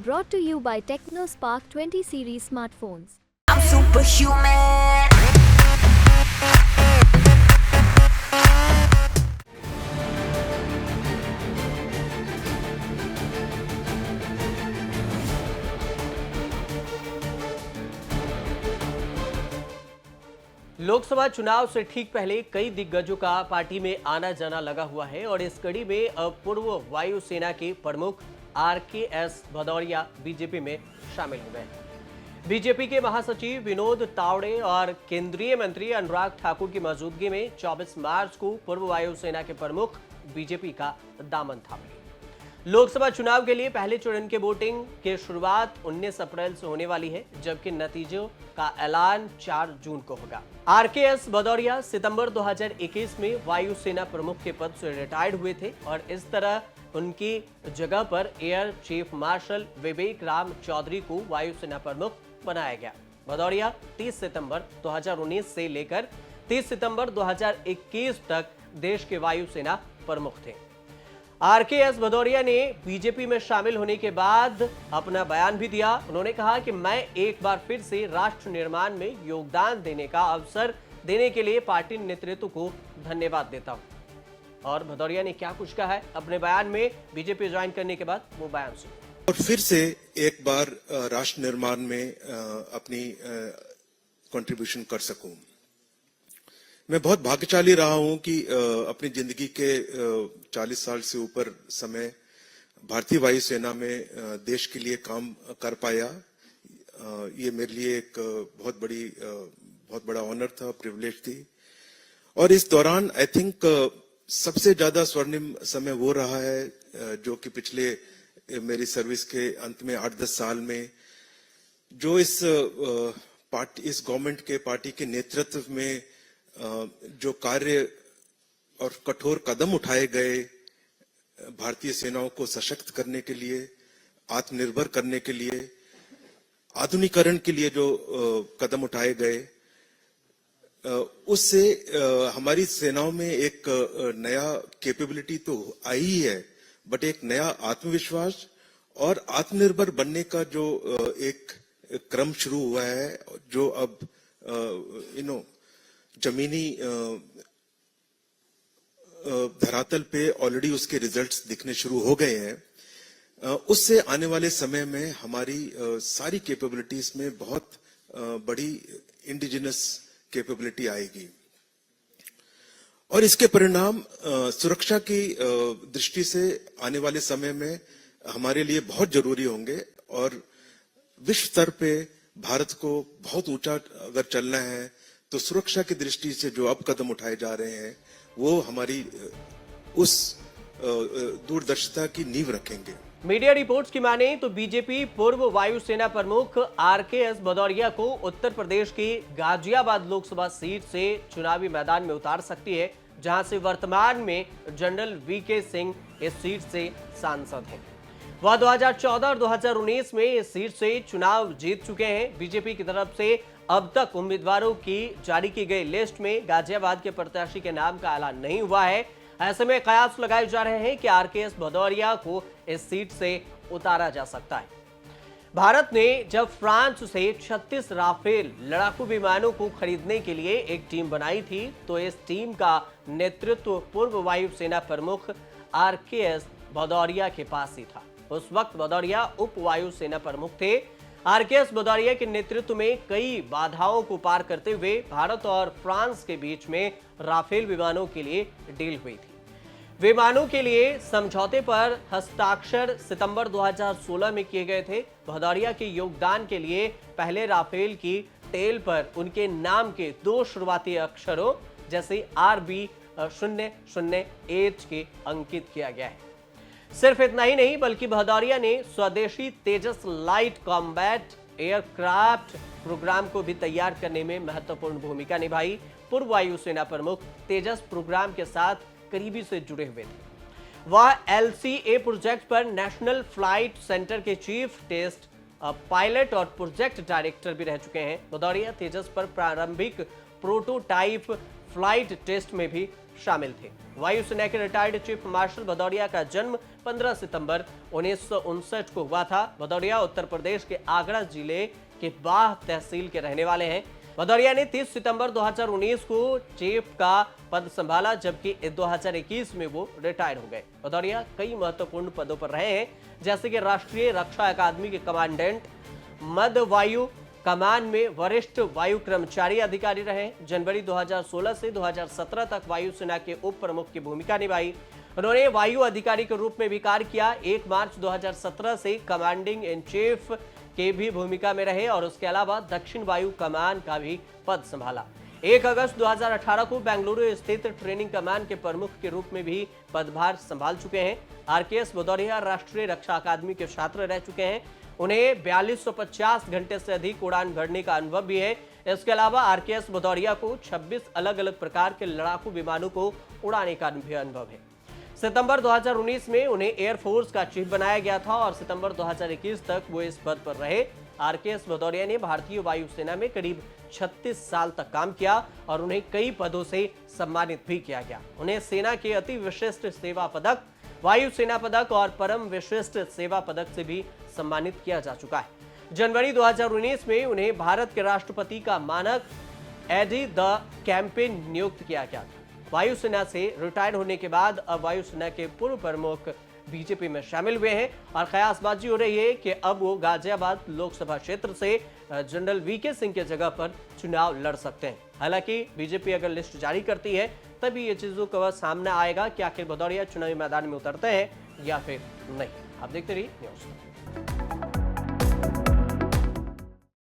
Brought to you by TechnoSpark 20 series smartphones. I'm superhuman. Lok Sabha चुनाव से ठीक पहले कई दिग्गजों का पार्टी में आना जाना लगा हुआ है और इस कड़ी में अब पूर्व वायुसेना के प्रमुख आरकेएस भदौरिया बीजेपी में शामिल हो गए। बीजेपी के महासचिव विनोद तावड़े और केंद्रीय मंत्री अनुराग ठाकुर की मौजूदगी में 24 मार्च को पूर्व वायुसेना के प्रमुख बीजेपी का दामन थामे। लोकसभा चुनाव के लिए पहले चरण के वोटिंग की शुरुआत 19 अप्रैल से होने वाली है, जबकि नतीजों का ऐलान 4 जून को होगा। आरकेएस भदौरिया सितंबर 2021 में वायुसेना प्रमुख के पद से रिटायर्ड हुए थे और इस तरह उनकी जगह पर एयर चीफ मार्शल विवेक राम चौधरी को वायुसेना प्रमुख बनाया गया। भदौरिया 30 सितंबर 2019 से लेकर 30 सितंबर 2021 तक देश के वायुसेना प्रमुख थे। आरकेएस भदौरिया ने बीजेपी में शामिल होने के बाद अपना बयान भी दिया। उन्होंने कहा कि मैं एक बार फिर से राष्ट्र निर्माण में योगदान देने का अवसर देने के लिए पार्टी नेतृत्व को धन्यवाद देता हूं। और भदौरिया ने क्या कुछ कहा है अपने बयान में बीजेपी ज्वाइन करने के बाद, वो बयान सुनिए। और फिर से एक बार राष्ट्र निर्माण में अपनी कंट्रीब्यूशन कर सकूं। मैं बहुत भाग्यशाली रहा हूं कि अपनी जिंदगी के 40 साल से ऊपर समय भारतीय वायुसेना में देश के लिए काम कर पाया। ये मेरे लिए एक बहुत बड़ा ऑनर था, प्रिविलेज थी। और इस दौरान आई थिंक सबसे ज्यादा स्वर्णिम समय वो रहा है जो कि पिछले मेरी सर्विस के अंत में 8-10 साल में जो इस गवर्नमेंट के पार्टी के नेतृत्व में जो कार्य और कठोर कदम उठाए गए भारतीय सेनाओं को सशक्त करने के लिए, आत्मनिर्भर करने के लिए, आधुनिकीकरण के लिए जो कदम उठाए गए, उससे हमारी सेनाओं में एक नया कैपेबिलिटी तो आई ही है, बट एक नया आत्मविश्वास और आत्मनिर्भर बनने का जो एक क्रम शुरू हुआ है, जो अब जमीनी धरातल पे ऑलरेडी उसके रिजल्ट्स दिखने शुरू हो गए हैं। उससे आने वाले समय में हमारी सारी कैपेबिलिटीज में बहुत बड़ी इंडिजिनस कैपेबिलिटी आएगी और इसके परिणाम सुरक्षा की दृष्टि से आने वाले समय में हमारे लिए बहुत जरूरी होंगे। और विश्व स्तर पे भारत को बहुत ऊंचा अगर चलना है तो सुरक्षा की दृष्टि से जो अब कदम उठाए जा रहे हैं वो हमारी उस दूरदर्शिता की नींव रखेंगे। मीडिया रिपोर्ट्स की माने तो बीजेपी पूर्व वायुसेना प्रमुख आरकेएस भदौरिया को उत्तर प्रदेश की गाजियाबाद लोकसभा सीट से चुनावी मैदान में उतार सकती है, जहां से वर्तमान में जनरल वीके सिंह इस सीट से सांसद हैं। वह 2014 और 2019 में इस सीट से चुनाव जीत चुके हैं। बीजेपी की तरफ से अब तक उम्मीदवारों की जारी की गई लिस्ट में गाजियाबाद के प्रत्याशी के नाम का ऐलान नहीं हुआ है। ऐसे में कयास लगाए जा रहे हैं कि आरकेएस भदौरिया को इस सीट से उतारा जा सकता है। भारत ने जब फ्रांस से 36 राफेल लड़ाकू विमानों को खरीदने के लिए एक टीम बनाई थी, तो इस टीम का नेतृत्व पूर्व वायुसेना प्रमुख आरकेएस भदौरिया के पास ही था। उस वक्त भदौरिया उप वायुसेना प्रमुख थे। आरकेएस भदौरिया के नेतृत्व में कई बाधाओं को पार करते हुए भारत और फ्रांस के बीच में राफेल विमानों के लिए डील हुई थी। विमानों के लिए समझौते पर हस्ताक्षर सितंबर 2016 में किए गए थे। भदौरिया के योगदान के लिए पहले राफेल की टेल पर उनके नाम के 2 शुरुआती अक्षरों जैसे RB008 के अंकित किया गया है। सिर्फ इतना ही नहीं, बल्कि भदौरिया ने स्वदेशी तेजस लाइट कॉम्बैट एयरक्राफ्ट प्रोग्राम को भी तैयार करने में महत्वपूर्ण भूमिका निभाई। पूर्व वायुसेना प्रमुख तेजस प्रोग्राम के साथ करीबी से जुड़े हुए थे। वह LCA प्रोजेक्ट पर नेशनल फ्लाइट सेंटर के चीफ टेस्ट पायलट और प्रोजेक्ट डायरेक्टर भी रह चुके हैं। भदौरिया तेजस पर प्रारंभिक प्रोटोटाइप फ्लाइट टेस्ट में भी शामिल थे। वायुसेना के रिटायर्ड चीफ मार्शल भदौरिया का जन्म 15 सितंबर 1959 को हुआ था। भदौरिया उत्तर प्रदेश के आगरा जिले के बाह तहसील के रहने वाले हैं। भदौरिया ने 30 सितंबर 2019 को चीफ का पद संभाला, जबकि 2021 में वो रिटायर हो गए। भदौरिया कई महत्वपूर्ण पदों पर रहे हैं, जैसे कि राष्ट्रीय रक्षा अकादमी के कमांडेंट, मध्य वायु कमान में वरिष्ठ वायु कर्मचारी अधिकारी रहे। जनवरी 2016 से 2017 तक वायुसेना के उप प्रमुख की भूमिका निभाई। उन्होंने वायु अधिकारी के रूप में भी कार्य किया। 1 मार्च 2017 से कमांडिंग इन चीफ के भी भूमिका में रहे और उसके अलावा दक्षिण वायु कमान का भी पद संभाला। 1 अगस्त 2018 को बेंगलुरु स्थित ट्रेनिंग कमान के प्रमुख के रूप में भी पदभार संभाल चुके हैं। आरकेएस भदौरिया राष्ट्रीय रक्षा अकादमी के छात्र रह चुके हैं। उन्हें 4250 घंटे से अधिक उड़ान भरने का अनुभव भी है। इसके अलावा आरकेएस भदौरिया को 26 अलग अलग प्रकार के लड़ाकू विमानों को उड़ाने का भी अनुभव है। सितंबर 2019 में उन्हें एयरफोर्स का चीफ बनाया गया था और सितंबर 2021 तक वो इस पद पर रहे। आरकेएस भदौरिया ने भारतीय वायुसेना में करीब 36 साल तक काम किया और उन्हें कई पदों से सम्मानित भी किया गया। उन्हें सेना के अति विशिष्ट सेवा पदक, वायुसेना पदक और परम विशिष्ट सेवा पदक से भी सम्मानित किया जा चुका है। जनवरी 2019 में उन्हें भारत के राष्ट्रपति का मानक एडी द कैंपेन नियुक्त किया गया था। वायुसेना से रिटायर होने के बाद अब वायुसेना के पूर्व प्रमुख बीजेपी में शामिल हुए हैं और कयासबाजी हो रही है कि अब वो गाजियाबाद लोकसभा क्षेत्र से जनरल वीके सिंह के जगह पर चुनाव लड़ सकते हैं। हालांकि बीजेपी अगर लिस्ट जारी करती है तभी ये चीजों का सामने आएगा कि आखिर भदौरिया चुनावी मैदान में उतरते हैं या फिर नहीं। आप देखते रहिए न्यूज़।